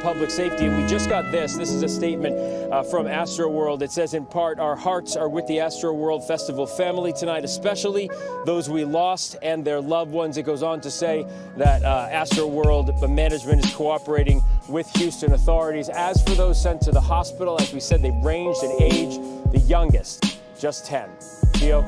public safety. And we just got this. This is a statement from Astroworld. It says, in part, our hearts are with the Astroworld Festival family tonight, especially those we lost and their loved ones. It goes on to say that Astroworld management is cooperating with Houston authorities. As for those sent to the hospital, as we said, they ranged in age, the youngest, just 10. Theo?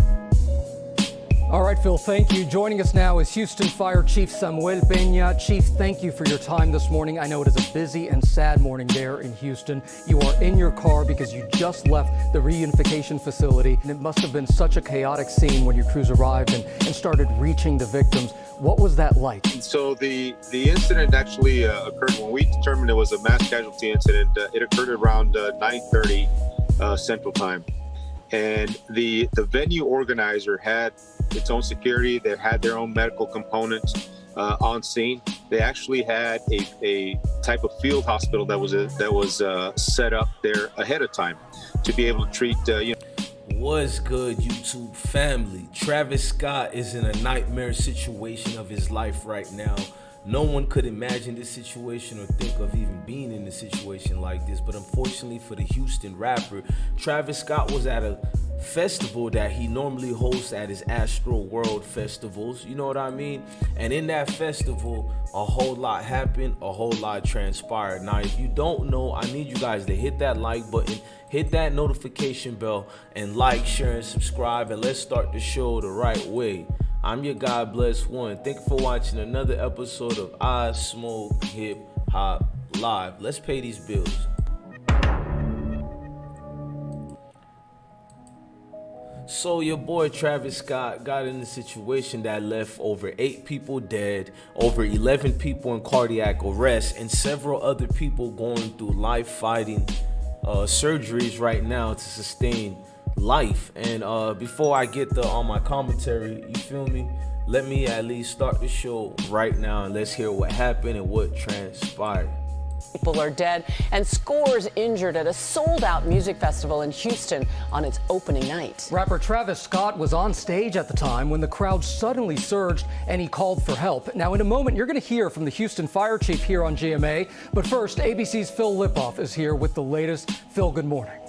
All right, Phil, thank you. Joining us now is Houston Fire Chief Samuel Peña. Chief, thank you for your time this morning. I know it is a busy and sad morning there in Houston. You are in your car because you just left the reunification facility, and it must have been such a chaotic scene when your crews arrived and started reaching the victims. What was that like? So the incident actually occurred when we determined it was a mass casualty incident. It occurred around 9:30 Central Time. And the venue organizer had its own security. They had their own medical components on scene. They actually had a type of field hospital that was set up there ahead of time to be able to treat. What's good, YouTube family? Travis Scott is in a nightmare situation of his life right now. No one could imagine this situation or think of even being in a situation like this, but unfortunately for the Houston rapper, Travis Scott was at a festival that he normally hosts at his Astroworld festivals, you know what I mean? And in that festival, a whole lot happened, a whole lot transpired. Now, if you don't know, I need you guys to hit that like button, hit that notification bell, and like, share, and subscribe, and let's start the show the right way. I'm your God Bless One. Thank you for watching another episode of I Smoke Hip Hop Live. Let's pay these bills. So your boy Travis Scott got in a situation that left over 8 people dead, over 11 people in cardiac arrest, and several other people going through life-fighting surgeries right now to sustain life. And before I get on my commentary, you feel me, let me at least start the show right now and let's hear what happened and what transpired. People are dead and scores injured at a sold-out music festival in Houston on its opening night. Rapper Travis Scott was on stage at the time when the crowd suddenly surged and he called for help. Now, in a moment, you're going to hear from the Houston Fire Chief here on GMA. But first, ABC's Phil Lipoff is here with the latest. Phil, good morning.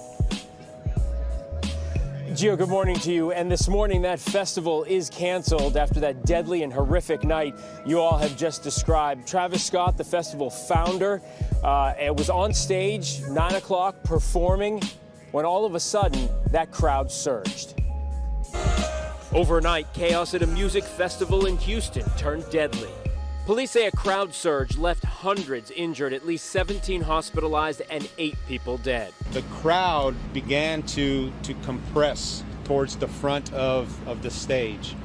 Gio, good morning to you. And this morning, that festival is canceled after that deadly and horrific night you all have just described. Travis Scott, the festival founder, was on stage, 9 o'clock, performing, when all of a sudden, that crowd surged. Overnight, chaos at a music festival in Houston turned deadly. Police say a crowd surge left hundreds injured, at least 17 hospitalized, and 8 people dead. The crowd began to compress towards the front of the stage,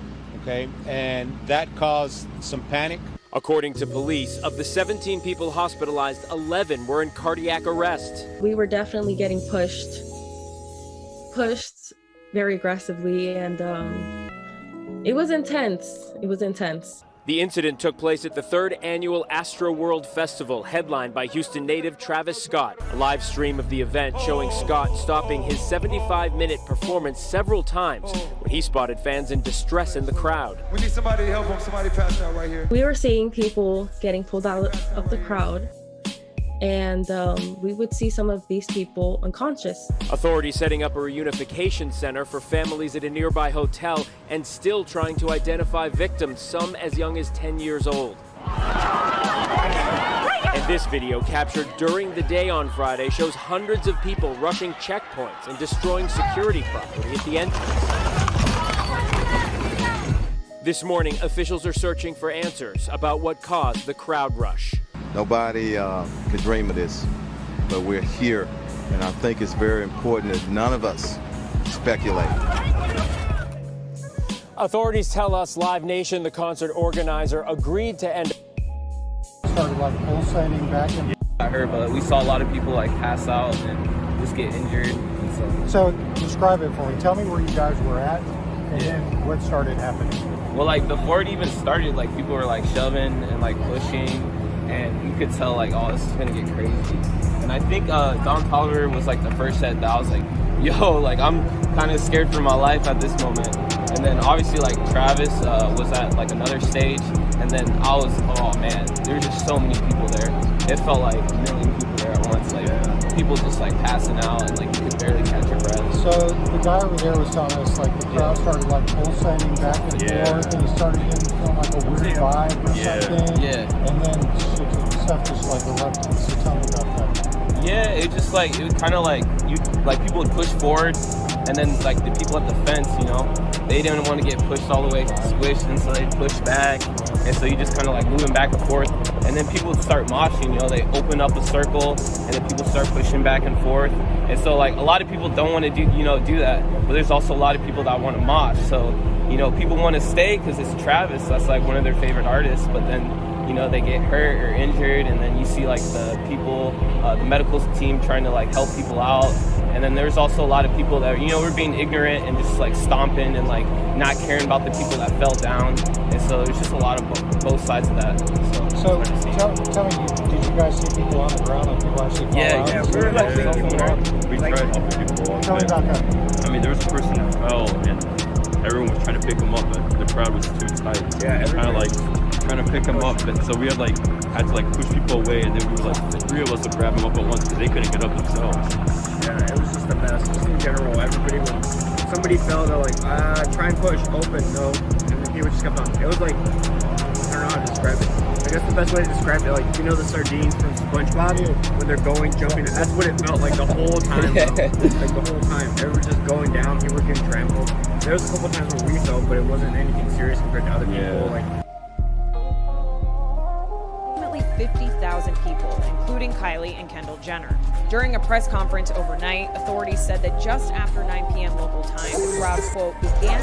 okay? And that caused some panic. According to police, of the 17 people hospitalized, 11 were in cardiac arrest. We were definitely getting pushed very aggressively, and it was intense. It was intense. The incident took place at the 3rd annual Astroworld Festival, headlined by Houston native Travis Scott. A live stream of the event showing Scott stopping his 75-minute performance several times when he spotted fans in distress in the crowd. We need somebody to help him. Somebody passed out right here. We were seeing people getting pulled out of the crowd, and we would see some of these people unconscious. Authorities setting up a reunification center for families at a nearby hotel and still trying to identify victims, some as young as 10 years old. And this video, captured during the day on Friday, shows hundreds of people rushing checkpoints and destroying security property at the entrance. This morning, officials are searching for answers about what caused the crowd rush. Nobody could dream of this, but we're here, and I think it's very important that none of us speculate. Authorities tell us Live Nation, the concert organizer, agreed to end. Started like pulsating back and. I heard, but we saw a lot of people like pass out and just get injured. So describe it for me. Tell me where you guys were at, and then what started happening. Well, like before it even started, like people were like shoving and like pushing. And you could tell like, oh, this is gonna get crazy. And I think Don Toliver was like the first set that I was like, yo, like I'm kind of scared for my life at this moment. And then obviously like Travis was at like another stage, and then I was, oh man, there were just so many people there. It felt like a million like people just like passing out and like you could barely catch your breath. So the guy over there was telling us like the crowd started like pulsating back and forth, and he started getting feeling like a weird vibe or something. Yeah. And then stuff just like erupted. So tell me about that. Yeah, it just like it was kind of like people would push forward, and then like the people at the fence, you know, they didn't want to get pushed all the way squished, and so they'd push back, and so you just kind of like moving back and forth, and then people would start moshing, you know, they open up a circle, and then people start pushing back and forth, and so like a lot of people don't want to do that, but there's also a lot of people that want to mosh, so you know, people want to stay because it's Travis, that's like one of their favorite artists, but then you know, they get hurt or injured, and then you see like the people, the medical team trying to like help people out, and then there's also a lot of people that, you know, were being ignorant and just like stomping and like not caring about the people that fell down, and so there's just a lot of both sides of that. So tell me, did you guys see people on the ground, like people actually fall out? Yeah, we were like we tried helping people. Tell me about that. I mean, there was a person that fell, and everyone was trying to pick him up, but the crowd was too tight. Yeah, kind of like trying to pick him up, and so we had to like push people away, and then we were like the three of us would grab him up at once because they couldn't get up themselves. Yeah, it was just a mess. Just in general, everybody would, somebody fell, they're like, try and push, open, no, and then he would just come on. It was like, I don't know how to describe it. I guess the best way to describe it, like, you know the sardines from SpongeBob when they're going, jumping, that's what it felt like the whole time. Like the whole time, they were just going down, people were getting trampled. There was a couple times where we fell, but it wasn't anything serious compared to other people. Like, 50,000 people, including Kylie and Kendall Jenner. During a press conference overnight, authorities said that just after 9 p.m. local time, the crowd, quote, began.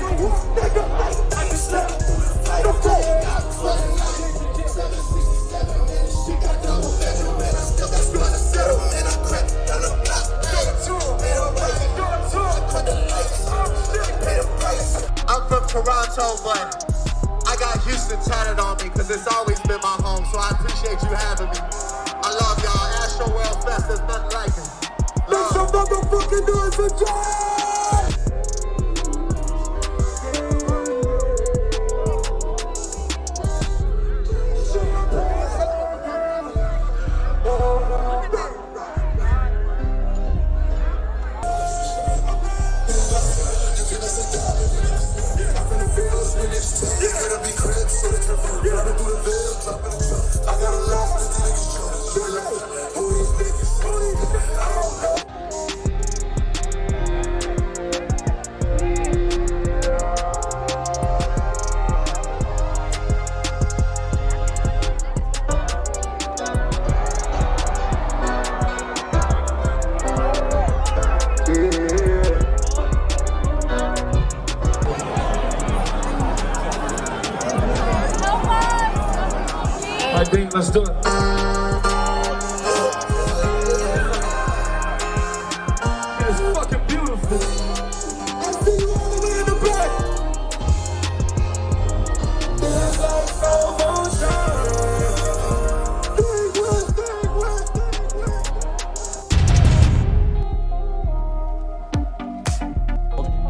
I'm from Toronto, but I got Houston tatted on me because it's always been my home, so I appreciate you having me. I love y'all. Astroworld Fest, there's nothing like it. Make some motherfucking noise for John! I think let's do it. It's fucking beautiful. I see you all the way in the back. There's like so much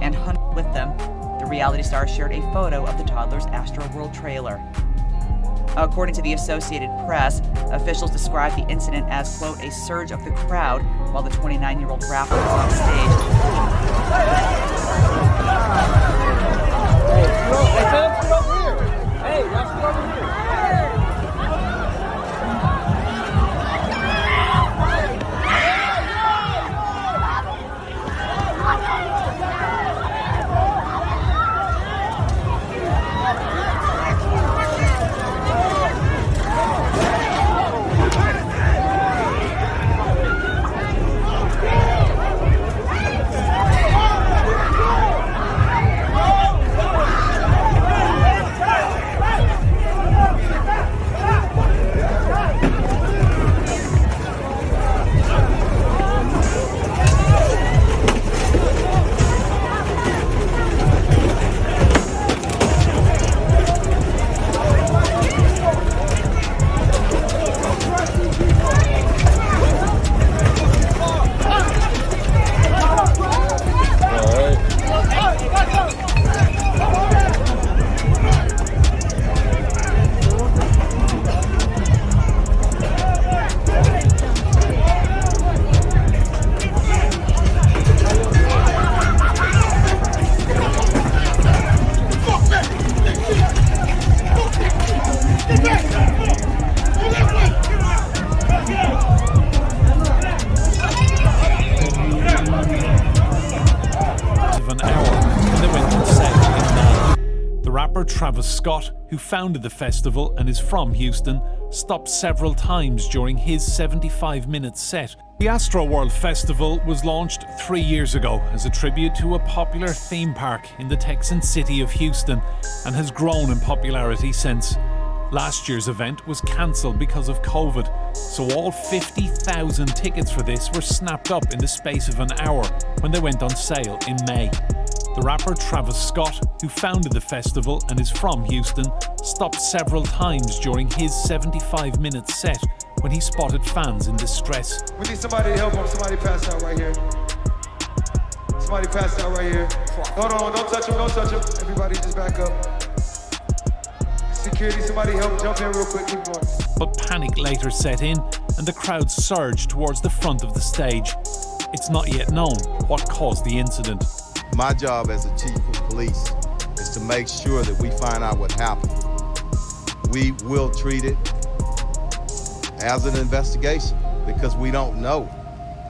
and hunt with them. The reality star shared a photo of the toddler's Astroworld trailer. According to the Associated Press, officials described the incident as, quote, a surge of the crowd while the 29-year-old rapper was on stage. rapper Travis Scott, who founded the festival and is from Houston, stopped several times during his 75-minute set. The Astroworld Festival was launched 3 years ago as a tribute to a popular theme park in the Texan city of Houston and has grown in popularity since. Last year's event was cancelled because of COVID, so all 50,000 tickets for this were snapped up in the space of an hour when they went on sale in May. The rapper Travis Scott, who founded the festival and is from Houston, stopped several times during his 75-minute set when he spotted fans in distress. We need somebody to help him. Somebody pass out right here. Somebody pass out right here. Hold on, don't touch him, don't touch him. Everybody just back up. Security, somebody help jump in real quick, keep going. But panic later set in and the crowd surged towards the front of the stage. It's not yet known what caused the incident. My job as a chief of police is to make sure that we find out what happened. We will treat it as an investigation because we don't know.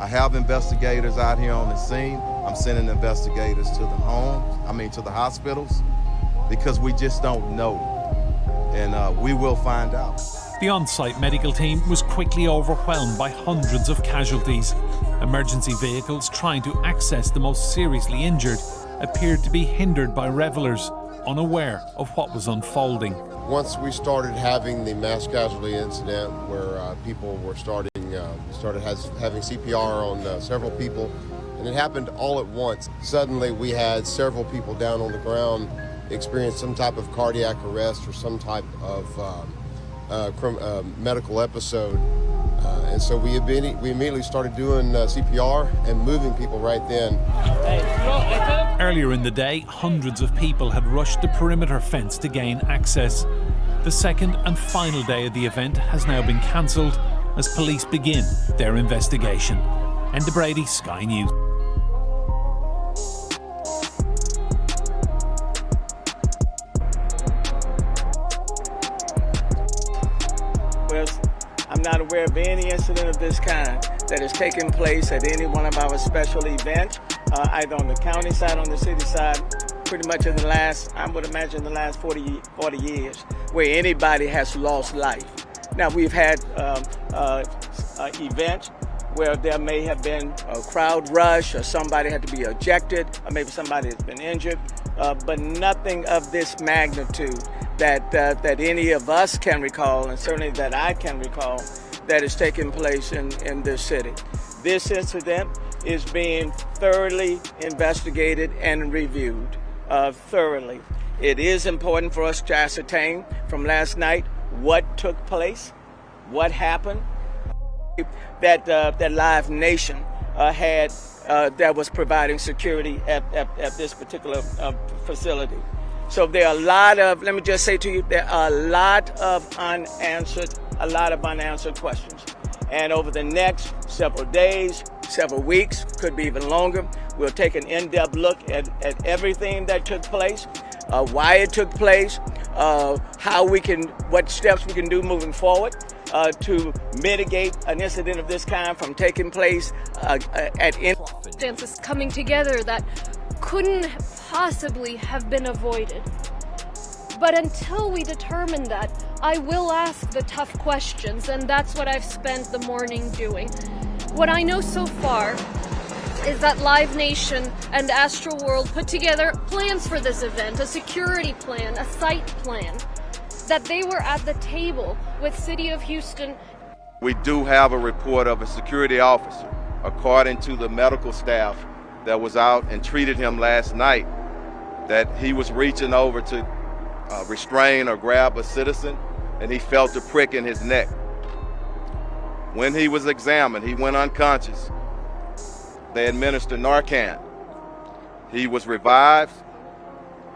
I have investigators out here on the scene. I'm sending investigators to the homes, to the hospitals, because we just don't know. And we will find out. The on-site medical team was quickly overwhelmed by hundreds of casualties. Emergency vehicles trying to access the most seriously injured appeared to be hindered by revelers, unaware of what was unfolding. Once we started having the mass casualty incident where people were started having CPR on several people, and it happened all at once. Suddenly we had several people down on the ground experience some type of cardiac arrest or some type of medical episode. And so we immediately started doing CPR and moving people right then. Earlier in the day, hundreds of people had rushed the perimeter fence to gain access. The second and final day of the event has now been cancelled as police begin their investigation. Enda Brady, Sky News. I'm not aware of any incident of this kind that has taken place at any one of our special events, either on the county side, on the city side, pretty much in the last, I would imagine the last 40 years, where anybody has lost life. Now, we've had events where there may have been a crowd rush or somebody had to be ejected or maybe somebody has been injured, but nothing of this magnitude that any of us can recall, and certainly that I can recall, that is taking place in this city. This incident is being thoroughly investigated and reviewed thoroughly. It is important for us to ascertain from last night what took place, what happened, that Live Nation had that was providing security at this particular facility. So there are a lot of, let me just say to you, there are a lot of unanswered questions. And over the next several days, several weeks, could be even longer, we'll take an in-depth look at everything that took place, why it took place, what steps we can do moving forward to mitigate an incident of this kind from taking place at any. Circumstances coming together that couldn't possibly have been avoided. But until we determine that, I will ask the tough questions, and that's what I've spent the morning doing. What I know so far is that Live Nation and Astroworld put together plans for this event, a security plan, a site plan, that they were at the table with City of Houston. We do have a report of a security officer, according to the medical staff that was out and treated him last night, that he was reaching over to restrain or grab a citizen, and he felt a prick in his neck. When he was examined, he went unconscious. They administered Narcan. He was revived,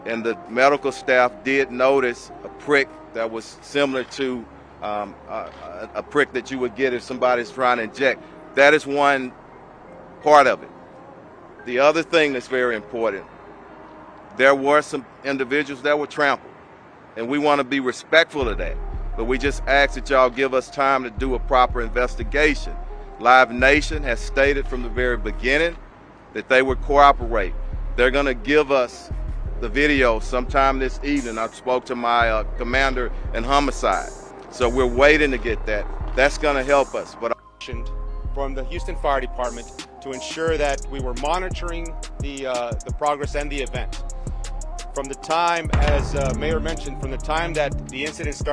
and the medical staff did notice a prick that was similar to a prick that you would get if somebody's trying to inject. That is one part of it. The other thing that's very important, there were some individuals that were trampled, and we want to be respectful of that, but we just ask that y'all give us time to do a proper investigation. Live Nation has stated from the very beginning that they would cooperate. They're going to give us the video sometime this evening. I spoke to my commander in homicide. So we're waiting to get that. That's going to help us. But from the Houston Fire Department to ensure that we were monitoring the progress and the event. From the time, as Mayor mentioned, from the time that the incident started.